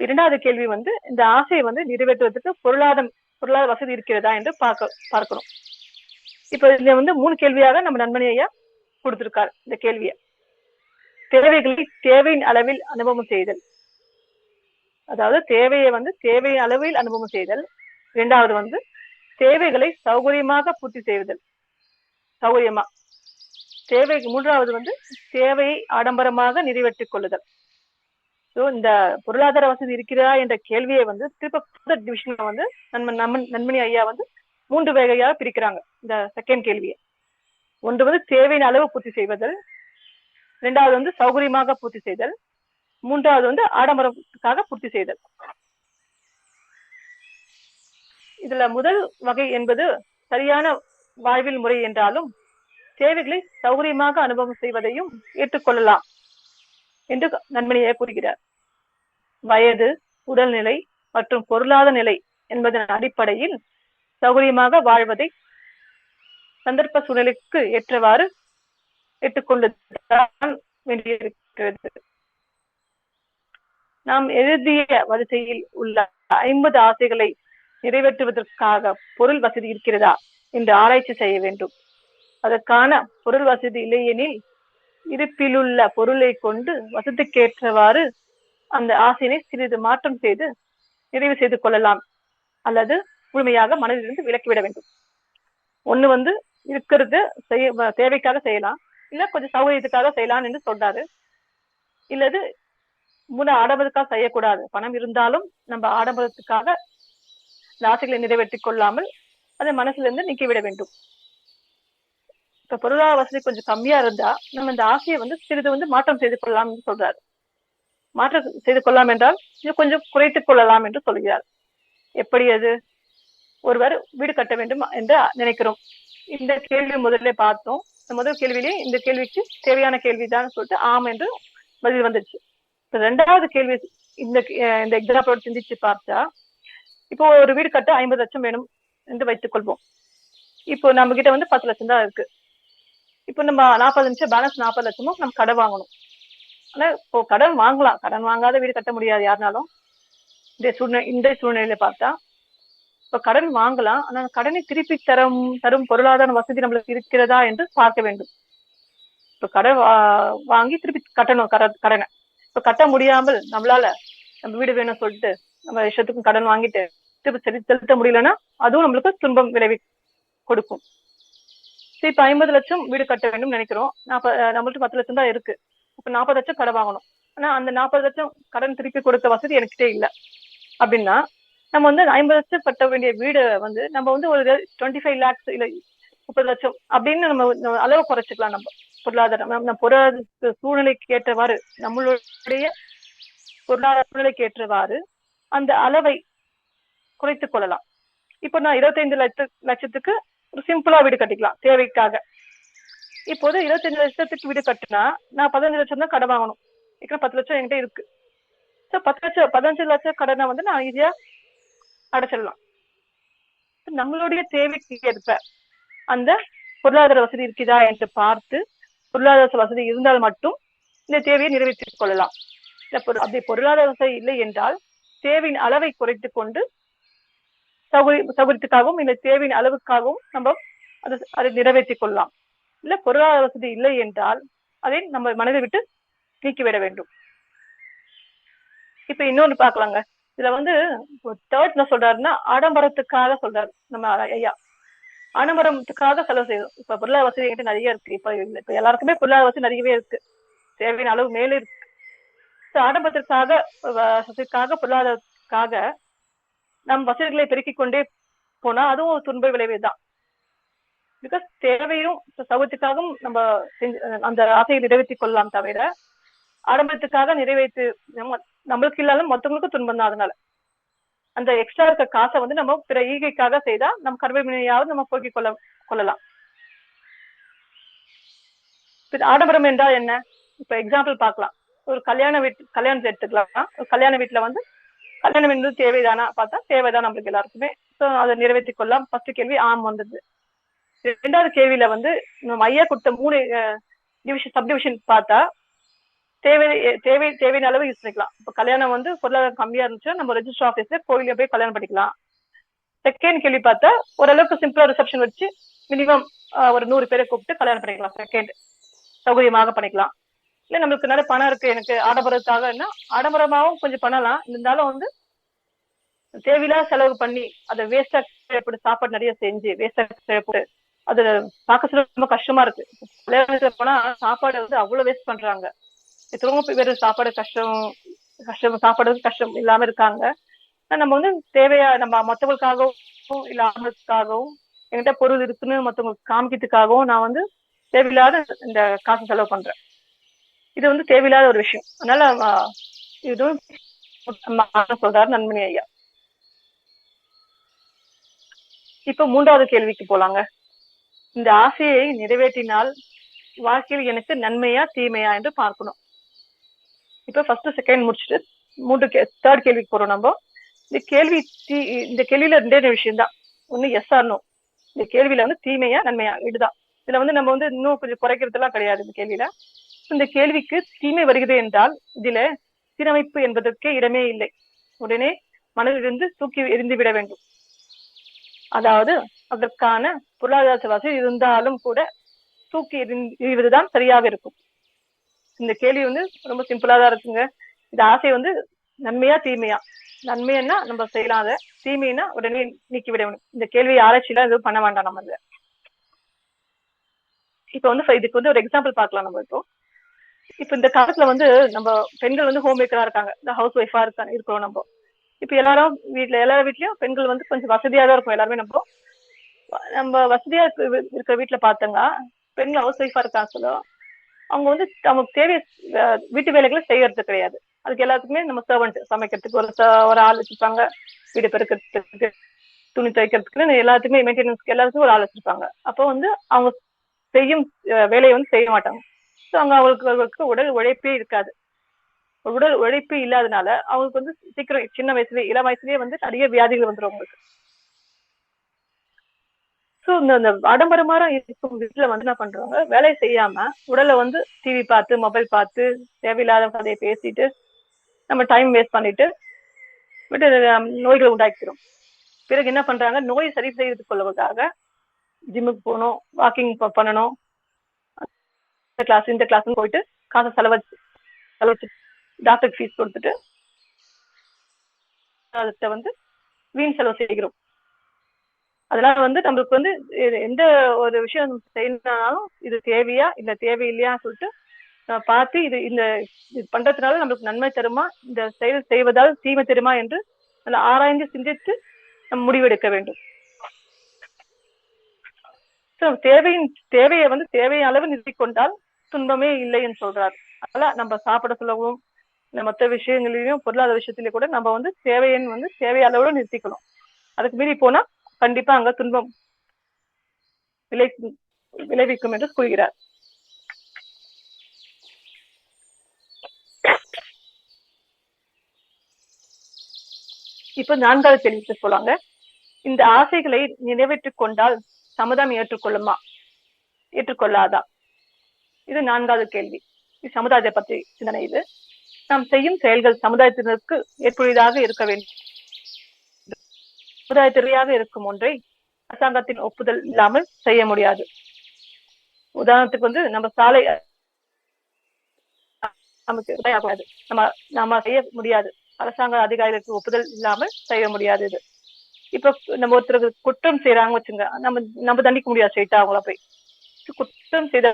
இரண்டாவது கேள்வி இந்த ஆசையை நிறைவேற்றுவதற்கு பொருளாதார வசதி இருக்கிறதா என்று பார்க்கணும். இப்ப இதுல 3 கேள்வியாக நம்ம நண்பனி ஐயா கொடுத்திருக்காரு. இந்த கேள்வியை தேவைகளை தேவையின் அளவில் அனுபவம் செய்தல், அதாவது தேவையை தேவையின் அளவில் அனுபவம் செய்தல். இரண்டாவது தேவைகளை சௌகரியமாக பூர்த்தி செய்வதல், சௌகரியமா. மூன்றாவது தேவையை ஆடம்பரமாக நிறைவேற்றிக் கொள்ளுதல். இந்த பொருளாதார வசதி இருக்கிறதா என்ற கேள்வியை திருப்ப டிவிஷன்ல நண்பனி ஐயா 3 வகையாக பிரிக்கிறாங்க. இந்த செகண்ட் கேள்வியை ஒன்று தேவையின் அளவு பூர்த்தி செய்வதல், இரண்டாவது சௌகரியமாக பூர்த்தி செய்தல், மூன்றாவது ஆடம்பரத்துக்காக பூர்த்தி செய்தல். இதுல முதல் வகை என்பது சரியான வாழ்வில் முறை என்றாலும் தேவைகளை சௌகரியமாக அனுபவம் செய்வதையும் ஏற்றுக்கொள்ளலாம் என்று நண்பனியை கூறுகிறார். வயது, உடல்நிலை மற்றும் பொருளாதார நிலை என்பதன் அடிப்படையில் சௌகரியமாக வாழ்வதை சந்தர்ப்ப சூழ்நிலைக்கு ஏற்றவாறு ஏற்றுக்கொண்டுதான் வேண்டியிருக்கிறது. நாம் எழுதிய வரிசையில் உள்ள 50 ஆசைகளை நிறைவேற்றுவதற்காக பொருள் வசதி இருக்கிறதா என்று ஆராய்ச்சி செய்ய வேண்டும். அதற்கான பொருள் வசதி இல்லையெனில் இருப்பிலுள்ள பொருளை கொண்டு வசதிக்கேற்றவாறு அந்த ஆசையை சிறிது மாற்றம் செய்து நிறைவு செய்து கொள்ளலாம் அல்லது முழுமையாக மனதிலிருந்து விலக்கிவிட வேண்டும். ஒண்ணு இருக்கிறது தேவைக்காக செய்யலாம், இல்ல கொஞ்சம் சௌகரியத்துக்காக செய்யலாம் என்று சொல்றாரு. இல்லது ஆடம்பரத்துக்காக செய்யக்கூடாது, பணம் இருந்தாலும் நம்ம ஆடம்பரத்துக்காக இந்த ஆசைகளை நிறைவேற்றிக் கொள்ளாமல் அதை மனசுல இருந்து நீக்கி விட வேண்டும். இப்ப பொருளாதார வசதி கொஞ்சம் கம்மியா இருந்தா நம்ம இந்த ஆசையை வந்து சிறிது வந்து மாற்றம் செய்து கொள்ளலாம் என்று சொல்றாரு. மாற்றம் செய்து கொள்ளலாம் என்றால் இது கொஞ்சம் குறைத்துக் கொள்ளலாம் என்று சொல்கிறார். எப்படி அது? ஒருவர் வீடு கட்ட வேண்டும் என்று நினைக்கிறோம். இந்த கேள்வி முதல்ல பார்த்தோம். முதல் கேள்வியிலேயே இந்த கேள்விக்கு தேவையான கேள்விதான் சொல்லிட்டு ஆம் என்று பதில் வந்துருச்சு. இப்ப ரெண்டாவது கேள்வி இந்த எக்ஸாம்பிளோட சிந்திச்சு பார்த்தா, இப்போ ஒரு வீடு கட்ட 50 லட்சம் வேணும் என்று வைத்துக் கொள்வோம். இப்போ நம்ம கிட்ட வந்து 10 லட்சம் தான் இருக்கு. இப்போ நம்ம 40 லட்சம் பேலன்ஸ் 40 லட்சமும் நம்ம கடன் வாங்கணும். ஆனா இப்போ கடன் வாங்கலாம், கடன் வாங்காத வீடு கட்ட முடியாது யாருனாலும். இந்த சூழ்நிலையில பார்த்தா இப்ப கடன் வாங்கலாம், ஆனா கடனை திருப்பி தரும் பொருளாதார வசதி நம்மளுக்கு இருக்கிறதா என்று பார்க்க வேண்டும். இப்ப கடன் வாங்கி திருப்பி கட்டணும் கடனை. இப்ப கட்ட முடியாமல் நம்மளால நம்ம வீடு வேணும்னு சொல்லிட்டு நம்ம இஷ்டத்துக்கும் கடன் வாங்கிட்டு திருப்பி செலுத்த முடியலன்னா அதுவும் நம்மளுக்கு துன்பம் விளைவி கொடுக்கும். இப்ப 50 லட்சம் வீடு கட்ட வேண்டும் நினைக்கிறோம். நம்மளுக்கு 10 லட்சம் தான் இருக்கு. இப்ப 40 லட்சம் கடன் வாங்கணும். ஆனா அந்த 40 லட்சம் கடன் திருப்பி கொடுக்க வசதி எனக்கிட்டே இல்லை அப்படின்னா நம்ம வந்து 50 லட்சம் கட்ட வேண்டிய வீடு வந்து நம்ம வந்து ஒரு 25 lakhs இல்ல 30 லட்சம் அப்படின்னு நம்ம அளவு குறைச்சிக்கலாம். நம்ம பொருளாதார சூழ்நிலைக்கு ஏற்றவாறு, நம்மளுடைய பொருளாதார சூழ்நிலைக்கு ஏற்றவாறு அந்த அளவை குறைத்துக் கொள்ளலாம். இப்போ நான் 25 லட்சத்துக்கு ஒரு சிம்பிளா வீடு கட்டிக்கலாம் தேவைக்காக. இப்போது 25 லட்சத்துக்கு வீடு கட்டினா நான் 15 லட்சம் தான் கடன் வாங்கணும். 10 லட்சம் என்கிட்ட இருக்கு. 15 லட்சம் கடனை வந்து நான் ஈஸியா அடைச்சிடலாம். நம்மளுடைய தேவைக்கு ஏற்ப அந்த பொருளாதார வசதி இருக்குதா என்று பார்த்து, பொருளாதார வசதி இருந்தால் மட்டும் இந்த தேவையை நிறைவேற்றிக் கொள்ளலாம். அப்படி பொருளாதார வசதி இல்லை என்றால் தேவையின் அளவை குறைத்துக் கொண்டு சௌகரியத்துக்காகவும் இந்த தேவையின் அளவுக்காகவும் நம்ம அதை நிறைவேற்றிக் கொள்ளலாம். இல்ல பொருளாதார வசதி இல்லை என்றால் அதை நம்ம மனதை விட்டு நீக்கிவிட வேண்டும். இப்ப இன்னொன்னு பாக்கலாங்க. இதுல வந்து தேர்ட் என்ன சொல்றாருன்னா, ஆடம்பரத்துக்காக சொல்றாரு நம்ம ஐயா. ஆடம்பரத்துக்காக செலவு செய்யணும். இப்ப பொருளாதார வசதி என்கிட்ட நிறைய இருக்கு. இப்ப எல்லாருக்குமே பொருளாதார வசதி நிறையவே இருக்கு, தேவையான அளவு மேலே இருக்கு. ஆடம்பரத்திற்காக பொருளாதாரத்துக்காக நம் வசதிகளை பெருக்கிக் கொண்டே போனா அதுவும் ஒரு துன்ப விளைவே தான். பிகாஸ் தேவையும் சௌகரியத்துக்காகவும் நம்ம அந்த ஆசையை நிறைவேற்றிக் கொள்ளலாம் தவிர ஆடம்பரத்துக்காக நிறைவேற்று நம்மளுக்கு இல்லாலும் மற்றவங்களுக்கும் துன்பம் தான். அதனால அந்த எக்ஸ்ட்ரா இருக்க காசை வந்து நம்ம பிற ஈகைக்காக செய்தா நம்ம கர்மவினையாவது நம்ம போக்கிக் கொள்ளலாம். ஆடம்பரம் என்றால் என்ன? இப்ப எக்ஸாம்பிள் பார்க்கலாம். ஒரு கல்யாணத்தை எடுத்துக்கலாம். ஒரு கல்யாண வீட்டுல வந்து கல்யாணம் என்பது தேவைதானா பார்த்தா தேவைதான் நம்மளுக்கு எல்லாருக்குமே. ஸோ அதை நிறைவேற்றிக் கொள்ளலாம். ஃபர்ஸ்ட் கேள்வி ஆம் வந்தது. ரெண்டாவது கேள்வியில வந்து நம்ம ஐயா கொடுத்த 3 சப்டிவிஷன் பார்த்தா தேவையான அளவு யூஸ் பண்ணிக்கலாம். இப்போ கல்யாணம் வந்து பொருளாதாரம் கம்மியா இருந்துச்சுன்னா நம்ம ரெஜிஸ்டர் ஆஃபீஸ்ல கோயில போய் கல்யாணம் பண்ணிக்கலாம். செகண்ட் கேள்வி பார்த்தா ஓரளவுக்கு சிம்பிளா ரிசப்ஷன் வச்சு மினிமம் ஒரு 100 பேரை கூப்பிட்டு கல்யாணம் பண்ணிக்கலாம். செகண்ட் சௌகரியமாக பண்ணிக்கலாம். இல்ல நம்மளுக்கு நிறைய பணம் இருக்கு, எனக்கு ஆடம்பரத்துக்காக என்ன ஆடம்பரமாகவும் கொஞ்சம் பண்ணலாம். இருந்தாலும் வந்து தேவையில்லாத செலவு பண்ணி அதை வேஸ்டா தேவைப்பட்டு சாப்பாடு நிறைய செஞ்சு வேஸ்டா தேவைப்பட்டு அது பார்க்க சொல்ல ரொம்ப கஷ்டமா இருக்கு. கல்யாணத்துல போனா சாப்பாடு வந்து அவ்வளவு வேஸ்ட் பண்றாங்க. எத்தனோ பேர் சாப்பாடு கஷ்டம் இல்லாம இருக்காங்க. நம்ம வந்து தேவையா நம்ம மற்றவங்களுக்காகவும் இல்ல ஆண்களுக்காகவும் என்கிட்ட பொருள் இருக்குன்னு மற்றவங்களுக்கு காமிக்கிறதுக்காகவும் நான் வந்து தேவையில்லாத இந்த காசு செலவு பண்றேன். இது வந்து தேவையில்லாத ஒரு விஷயம். அதனால இதுவும் சொல்றாரு நன்மணி ஐயா. இப்ப 3வது கேள்விக்கு போலாங்க. இந்த ஆசையை நிறைவேற்றினால் வாழ்க்கையில் எனக்கு நன்மையா தீமையா என்று பார்க்கணும். இப்ப ஃபர்ஸ்ட் செகண்ட் முடிச்சுட்டு தேர்ட் கேள்விக்கு போறோம். நம்ம இந்த கேள்வியில 2 விஷயம் தான். ஒண்ணு எஸ் ஆர் நோ. இந்த கேள்வியில வந்து தீமையா நன்மையா இதுதான். இதுல வந்து நம்ம வந்து இன்னும் கொஞ்சம் குறைக்கிறதுலாம் கிடையாது. இந்த கேள்வியில இந்த கேள்விக்கு தீமை வருகிறது என்றால் இதுல சீரமைப்பு என்பதற்கே இடமே இல்லை. உடனே மனதிலிருந்து தூக்கி எரிந்து விட வேண்டும். அதாவது அதற்கான பொருளாதார வசதி இருந்தாலும் கூட தூக்கி எறிவதுதான் சரியாக இருக்கும். இந்த கேள்வி வந்து ரொம்ப சிம்பிளா தான் இருக்குங்க. இந்த ஆசை வந்து நன்மையா தீமையா? நன்மைன்னா நம்ம செய்யலாத, தீமைன்னா உடனே நீக்கி விட வேண்டும். இந்த கேள்வி ஆராய்ச்சியெல்லாம் எதுவும் பண்ண வேண்டாம். நம்ம இப்ப வந்து இதுக்கு வந்து ஒரு எக்ஸாம்பிள் பார்க்கலாம். நம்ம இப்ப இந்த காலத்துல வந்து நம்ம பெண்கள் வந்து ஹோம் மேக்கரா இருக்காங்க, இந்த ஹவுஸ் ஒய்ஃபா இருக்கிறோம். நம்ம இப்ப எல்லார் வீட்லயும் பெண்கள் வந்து கொஞ்சம் வசதியா தான் இருக்கும். எல்லாருமே நம்ம நம்ம வசதியா இருக்கிற வீட்டுல பார்த்தங்க பெண்கள் ஹவுஸ் ஒய்ஃபா இருக்காங்களோ அவங்க வந்து நமக்கு தேவைய வீட்டு வேலைகளை செய்யறது கிடையாது. அதுக்கு எல்லாத்துக்குமே நம்ம சர்வெண்ட் சமைக்கிறதுக்கு ஒரு ஆள் வச்சிருப்பாங்க, வீடு பெருக்கிறதுக்கு, துணி துவைக்கிறதுக்கு, எல்லாத்துக்குமே மெயின்டெனன்ஸ்க்கு எல்லாத்துக்கும் ஒரு ஆள் வச்சிருப்பாங்க. அப்போ வந்து அவங்க செய்யும் வேலையை வந்து செய்ய மாட்டாங்க. ஸோ அங்க அவங்களுக்கு உடல் உழைப்பே இருக்காது. உடல் உழைப்பு இல்லாதனால அவங்களுக்கு வந்து சீக்கிரம் சின்ன வயசுலயே இளம் வயசுலயே வந்து நிறைய வியாதிகள் வந்துடும் அவங்களுக்கு. ஸோ இந்த ஆடம்பரமாக இருக்கும் வீட்டுல வந்து என்ன பண்றாங்க, வேலையை செய்யாம உடலை வந்து டிவி பார்த்து மொபைல் பார்த்து தேவையில்லாத கதையை பேசிட்டு நம்ம டைம் வேஸ்ட் பண்ணிட்டு விட்டு நோய்களை உண்டாக்கிறோம். பிறகு என்ன பண்றாங்க, நோயை சரி செய்து கொள்வதற்காக ஜிம்முக்கு போகணும், வாக்கிங் பண்ணணும், இந்த கிளாஸ் போயிட்டு காசை செலவச்சு டாக்டருக்கு ஃபீஸ் கொடுத்துட்டு அதை வந்து வீண் செலவு செய்கிறோம். அதனால வந்து நம்மளுக்கு வந்து எந்த ஒரு விஷயம் செய்யணும்னாலும் இது தேவையா இல்ல தேவையில்லையா சொல்லிட்டு பார்த்து இது பண்றதுனால நம்மளுக்கு நன்மை தருமா, இந்த செயல் செய்வதால் தீமை தருமா என்று ஆராய்ந்து சிந்தித்து நம்ம முடிவெடுக்க வேண்டும். தேவையை வந்து தேவைய அளவு நிறுத்திக் கொண்டால் துன்பமே இல்லை என்று சொல்றாரு. அதனால நம்ம சாப்பிட சொல்லவும் மற்ற விஷயங்களிலும் பொருளாதார விஷயத்திலேயே கூட நம்ம வந்து தேவையின் வந்து தேவைய அளவோட நிறுத்திக்கணும். அதுக்கு மீறி போனா கண்டிப்பா அங்க துன்பம் விளைவிக்கும் என்று கூறுகிறார். இப்ப 4வது கேள்விக்கு போலாங்க. இந்த ஆசைகளை நிறைவேற்றிக் கொண்டால் சமுதாயம் ஏற்றுக்கொள்ளாதா? இது 4வது கேள்வி. சமுதாயத்தை பற்றி சிந்தனை. இது நாம் செய்யும் செயல்கள் சமுதாயத்தினருக்கு ஏற்புடையதாக இருக்க வேண்டும். சமுதாயத்திற்காக இருக்கும் ஒன்றை அரசாங்கத்தின் ஒப்புதல் இல்லாமல் செய்ய முடியாது. உதாரணத்துக்கு வந்து நம்ம சாலை நம்ம செய்ய முடியாது, அரசாங்க அதிகாரிகளுக்கு ஒப்புதல் இல்லாமல் செய்ய முடியாது. இது இப்ப நம்ம ஒருத்தருக்கு குற்றம் செய்யறாங்க வச்சுங்க, நம்ம தண்டிக்க முடியாது ஸ்ட்ரெயிட்டா அவங்கள போய். குற்றம் செய்த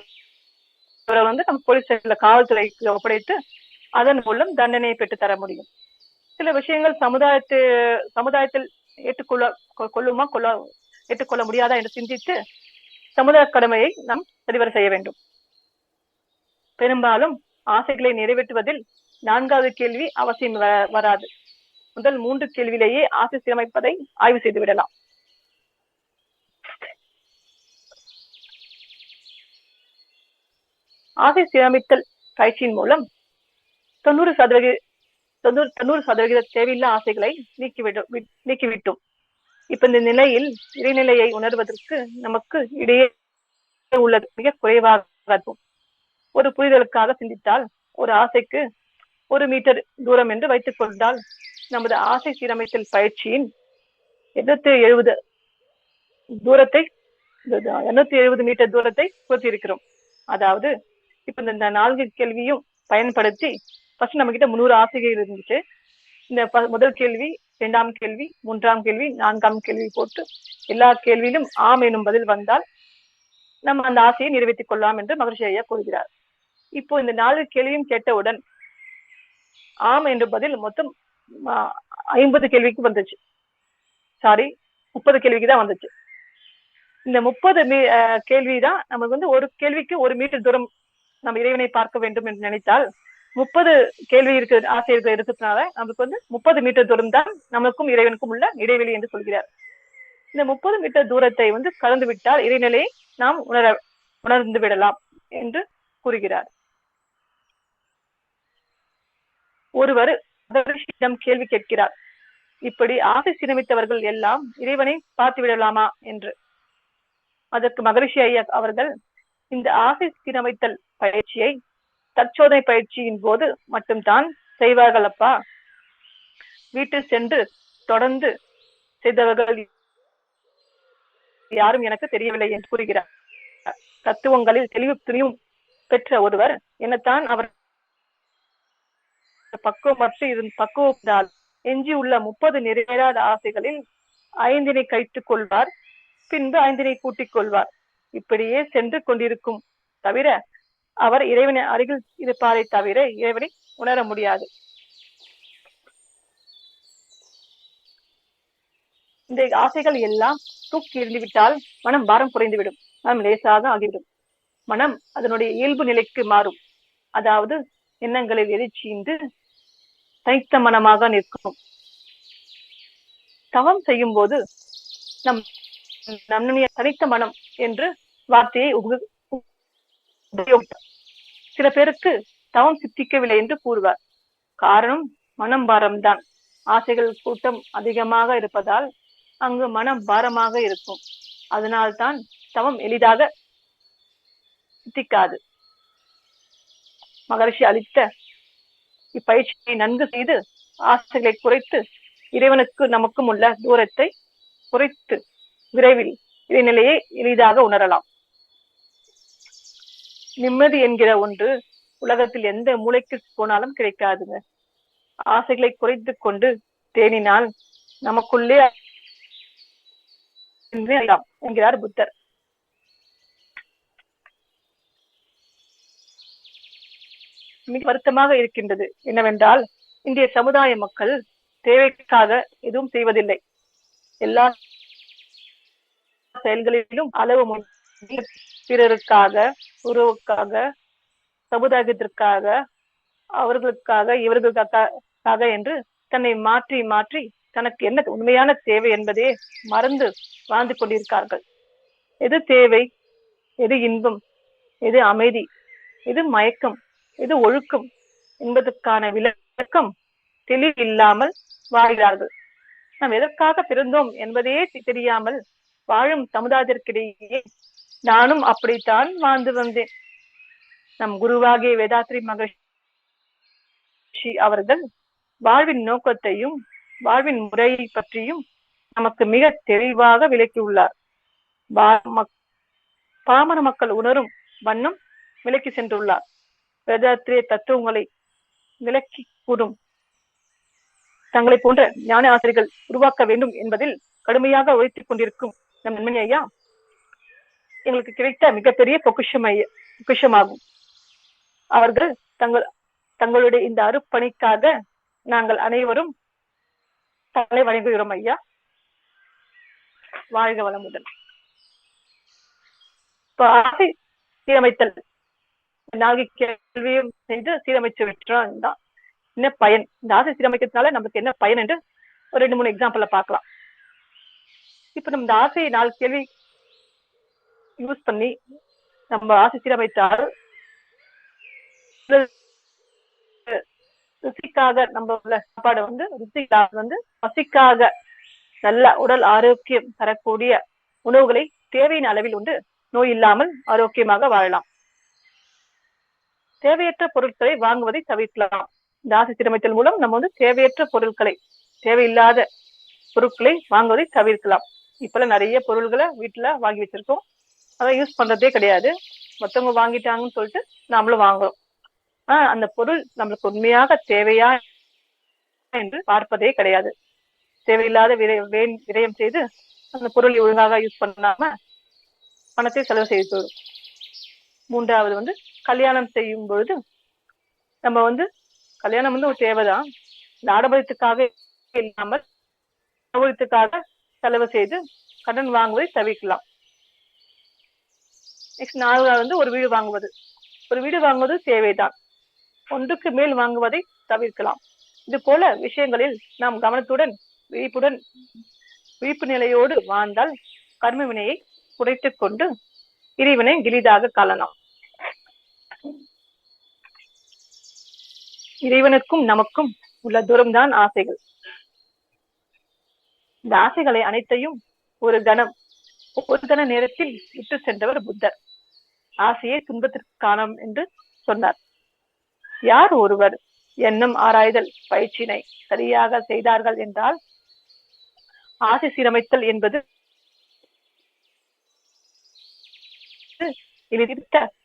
வந்து நம்ம போலீஸ் ஸ்டேஷன்ல காவல்துறைக்கு ஒப்படைத்து அதன் மூலம் தண்டனையை பெற்று தர முடியும். சில விஷயங்கள் சமுதாயத்தில் ஏற்றுக்கொள்ள முடியாதா என்று சிந்தித்து சமுதாய கடமையை நாம் சரிவர செய்ய வேண்டும். பெரும்பாலும் ஆசைகளை நிறைவேற்றுவதில் 4வது கேள்வி அவசியம் வராது. முதல் 3 கேள்வியிலேயே ஆசை சீரமைப்பதை ஆய்வு செய்து விடலாம். ஆசை சீரமைத்தல் பயிற்சியின் மூலம் 90% தேவையில்லா ஆசைகளை நீக்கிவிட்டோம். இப்ப இந்த நிலையில் இறைநிலையை உணர்வதற்கு நமக்கு இடையே உள்ளது மிக குறைவாக இருக்கும். ஒரு புரிதலுக்காக சிந்தித்தால் ஒரு ஆசைக்கு 1 மீட்டர் தூரம் என்று வைத்துக் கொண்டால் நமது ஆசை சீரமைத்தல் பயிற்சியின் 870 மீட்டர் தூரத்தை குறித்திருக்கிறோம். அதாவது இப்ப இந்த 4 கேள்வியும் பயன்படுத்தி ஃபர்ஸ்ட் நம்ம கிட்ட 300 ஆசைகள் இருந்துச்சு. இந்த முதல் கேள்வி, 2ஆம் கேள்வி, 3ஆம் கேள்வி, 4ஆம் கேள்வி போட்டு எல்லா கேள்வியிலும் ஆம் எனும் பதில் வந்தால் நம்ம அந்த ஆசையை நிறைவேற்றிக் கொள்ளலாம் என்று மகரிஷி ஐயா கூறுகிறார். இப்போ இந்த 4 கேள்வியும் கேட்டவுடன் ஆம் என்ற பதில் மொத்தம் 50 கேள்விக்கு வந்துச்சு. 30 கேள்விக்கு தான் வந்துச்சு. இந்த 30 கேள்விதான் நமக்கு வந்து ஒரு கேள்விக்கு 1 மீட்டர் தூரம் நம்ம இறைவனை பார்க்க வேண்டும் என்று நினைத்தால் 30 கேள்வி ஆசிரியர்கள் இருக்கிறதுனால நமக்கு வந்து 30 மீட்டர் தூரம் தான் நமக்கும் இறைவனுக்கும் உள்ள இடைவெளி என்று சொல்கிறார். இந்த 30 மீட்டர் தூரத்தை வந்து கலந்து விட்டால் இறைநிலையை நாம் உணர்ந்து விடலாம் என்று கூறுகிறார். ஒருவர் கேள்வி கேட்கிறார், இப்படி ஆசை சீரமைத்தவர்கள் எல்லாம் இறைவனை பார்த்து விடலாமா என்று. அதற்கு மகரிஷி ஐயா அவர்கள், இந்த ஆசை சீரமைத்தல் பயிற்சியை தற்சோதனை பயிற்சியின் போது மட்டும்தான் செய்வார்கள் அப்பா. வீட்டில் சென்று தொடர்ந்து செய்தவர்கள் யாரும் எனக்கு தெரியவில்லை என்று கூறுகிறார். தத்துவங்களில் தெளிவு துணியும் பெற்ற ஒருவர் என்னத்தான் அவர் பக்குவத்தால் எஞ்சி உள்ள 30 நிறைவேறாத ஆசைகளில் 5 கழித்துக் கொள்வார், பின்பு 5 கூட்டிக் கொள்வார். இப்படியே சென்று கொண்டிருக்கும் தவிர அவர் இறைவனை அருகில் இருப்பாரை தவிர இறைவனை உணர முடியாது. இந்த ஆசைகள் எல்லாம் தூக்கி எறிந்துவிட்டால் மனம் பாரம் குறைந்துவிடும், மனம் லேசாக ஆகிவிடும். மனம் அதனுடைய இயல்பு நிலைக்கு மாறும். அதாவது எண்ணங்களில் எரிச்சீண்டு தனித்த மனமாக நிற்கும். தவம் செய்யும் போது நம் நம்முடைய தனித்த மனம் என்று வார்த்தையை உபயோகித்தார். சில பேருக்கு தவம் சித்திக்கவில்லை என்று கூறுவார். காரணம் மனம் பாரம்தான். ஆசைகள் கூட்டம் அதிகமாக இருப்பதால் அங்கு மனம் பாரமாக இருக்கும். அதனால்தான் தவம் எளிதாக சித்திக்காது. மகரிஷி அளித்த இப்பயிற்சியை நன்கு செய்து ஆசைகளை குறைத்து இறைவனுக்கு நமக்கும் உள்ள தூரத்தை குறைத்து விரைவில் இறைநிலையை எளிதாக உணரலாம். நிம்மதி என்கிற ஒன்று உலகத்தில் எந்த மூளைக்கு போனாலும் கிடைக்காதுங்க. ஆசைகளை குறைத்து கொண்டு தேனினால் நமக்குள்ளே என்கிறார் புத்தர். மிக வருத்தமாக இருக்கின்றது என்னவென்றால், இந்திய சமுதாய மக்கள் தேவைக்காக எதுவும் செய்வதில்லை. எல்லா செயல்களிலும் அளவு பிறருக்காக, உறவுக்காக, சமுதாயத்திற்காக, அவர்களுக்காக, இவர்களுக்காக என்று தன்னை மாற்றி மாற்றி தனக்கு என்ன உண்மையான தேவை என்பதே மறந்து வாழ்ந்து கொண்டிருக்கார்கள். எது தேவை, எது இன்பம், எது அமைதி, எது மயக்கம், எது ஒழுக்கம் என்பதற்கான விளக்கம் தெளிவில்லாமல் வாழ்கிறார்கள். நாம் எதற்காக பிறந்தோம் என்பதே தெரியாமல் வாழும் சமுதாயத்திற்கிடையே நானும் அப்படித்தான் வாழ்ந்து வந்தேன். நம் குருவாகிய வேதாத்ரி மகரிஷி அவர்கள் வாழ்வின் நோக்கத்தையும் வாழ்வின் முறையை பற்றியும் நமக்கு மிக தெளிவாக விளக்கியுள்ளார். பாமர மக்கள் உணரும் வண்ணம் விலக்கி சென்றுள்ளார். வேதாத்திரிய தத்துவங்களை விளக்கி கூறும் தங்களை போன்ற ஞான ஆசிரியர்கள் உருவாக்க வேண்டும் என்பதில் கடுமையாக உழைத்துக் கொண்டிருக்கும் நம் நண்பன் ஐயா எங்களுக்கு கிடைத்த மிகப்பெரிய பொக்கிஷமாகும். அவர்கள் தங்களுடைய இந்த அருப்பணிக்காக நாங்கள் அனைவரும் தலை வணங்குகிறோம் ஐயா. வாழ்க வளமுடன். ஆசை சீரமைத்தல் நாகை கேள்வியும் சென்று சீரமைச்சு விட்டுறோம். என்ன பயன், இந்த ஆசை சீரமைக்கிறதுனால நமக்கு என்ன பயன் என்று ஒரு 2-3 எக்ஸாம்பிள பார்க்கலாம். இப்ப நம்ம இந்த ஆசையை 4 கேள்வி யூஸ் பண்ணி நம்ம ஆசை சீரமைத்தால் ருசிக்காக நம்ம சாப்பாடு ருசிக்காக பசிக்காக நல்ல உடல் ஆரோக்கியம் தரக்கூடிய உணவுகளை தேவையின் அளவில் உண்டு நோய் இல்லாமல் ஆரோக்கியமாக வாழலாம். தேவையற்ற பொருட்களை வாங்குவதை தவிர்க்கலாம். இந்த ஆசை சீரமைத்தல் மூலம் நம்ம தேவையற்ற பொருட்களை, தேவையில்லாத பொருட்களை வாங்குவதை தவிர்க்கலாம். இப்பெல்லாம் நிறைய பொருள்களை வீட்டுல வாங்கி வச்சிருக்கோம், அதை யூஸ் பண்றதே கிடையாது. மத்தவங்க வாங்கிட்டாங்கன்னு சொல்லிட்டு நாமளும் வாங்குறோம். அந்த பொருள் நம்மளுக்கு உண்மையாக தேவையா என்று பார்ப்பதே கிடையாது. தேவையில்லாத விரயம் செய்து அந்த பொருளை ஒழுங்காக யூஸ் பண்ணாம பணத்தை செலவு செய்து. 3வது கல்யாணம் செய்யும் பொழுது நம்ம கல்யாணம் ஒரு தேவைதான். இந்த ஆடம்பரத்துக்காக இல்லாமல் அனுபவத்துக்காக செலவு செய்து கடன் வாங்குவதை தவிர்க்கலாம். நெக்ஸ்ட் 4வது ஒரு வீடு வாங்குவது. ஒரு வீடு வாங்குவது தேவைதான், ஒன்றுக்கு மேல் வாங்குவதை தவிர்க்கலாம். இது போல விஷயங்களில் நாம் கவனத்துடன் விழிப்பு நிலையோடு வாழ்ந்தால் கர்ம வினையை குறைத்துக் கொண்டு இறைவனை எளிதாக காணலாம். இறைவனுக்கும் நமக்கும் உள்ள தூரம்தான் ஆசைகள். இந்த ஆசைகளை அனைத்தையும் ஒரு கண நேரத்தில் விட்டு சென்றவர் புத்தர். ஆசையை துன்பத்திற்கு காரணம் என்று சொன்னார். யார் ஒருவர் எண்ணம் ஆராய்தல் பயிற்சியினை சரியாக செய்தார்கள் என்றால் ஆசை சீரமைத்தல் என்பது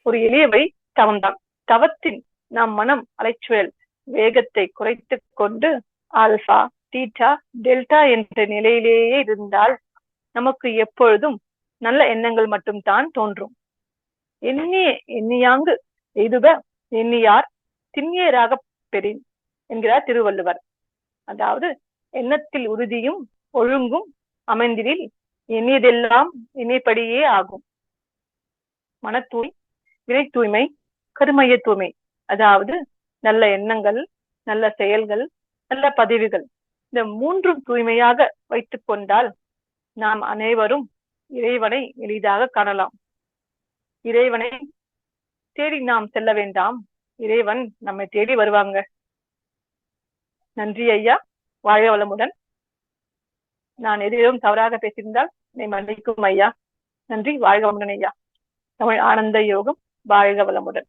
ஒரு எளிய வழி தவம்தான். தவத்தின் நம் மனம் அலைச்சூழல் வேகத்தை குறைத்துக் கொண்டு ஆல்பா, தீட்டா, டெல்டா என்ற நிலையிலேயே இருந்தால் நமக்கு எப்பொழுதும் நல்ல எண்ணங்கள் மட்டும்தான் தோன்றும். எண்ணியாங்கு எய்துக எண்ணியார் திண்ணியராக பெறின் என்கிறார் திருவள்ளுவர். அதாவது எண்ணத்தில் உறுதியும் ஒழுங்கும் அமைந்திடில் எண்ணியதெல்லாம் இணைப்படியே ஆகும். மன தூய்மை, வினை தூய்மை, கருமைய தூய்மை. அதாவது நல்ல எண்ணங்கள், நல்ல செயல்கள், நல்ல பதிவுகள், இந்த மூன்றும் தூய்மையாக வைத்துக் கொண்டால் நாம் அனைவரும் இறைவனை எளிதாக காணலாம். இறைவனை தேடி நாம் செல்ல வேண்டாம், இறைவன் நம்மை தேடி வருவாங்க. நன்றி ஐயா, வாழ்க வளமுடன். நான் எதிலும் தவறாக பேசியிருந்தால் என்னை மன்னிக்கும் ஐயா. நன்றி, வாழ்க வளமுடன் ஐயா. தமிழ் ஆனந்த யோகம், வாழ்க வளமுடன்.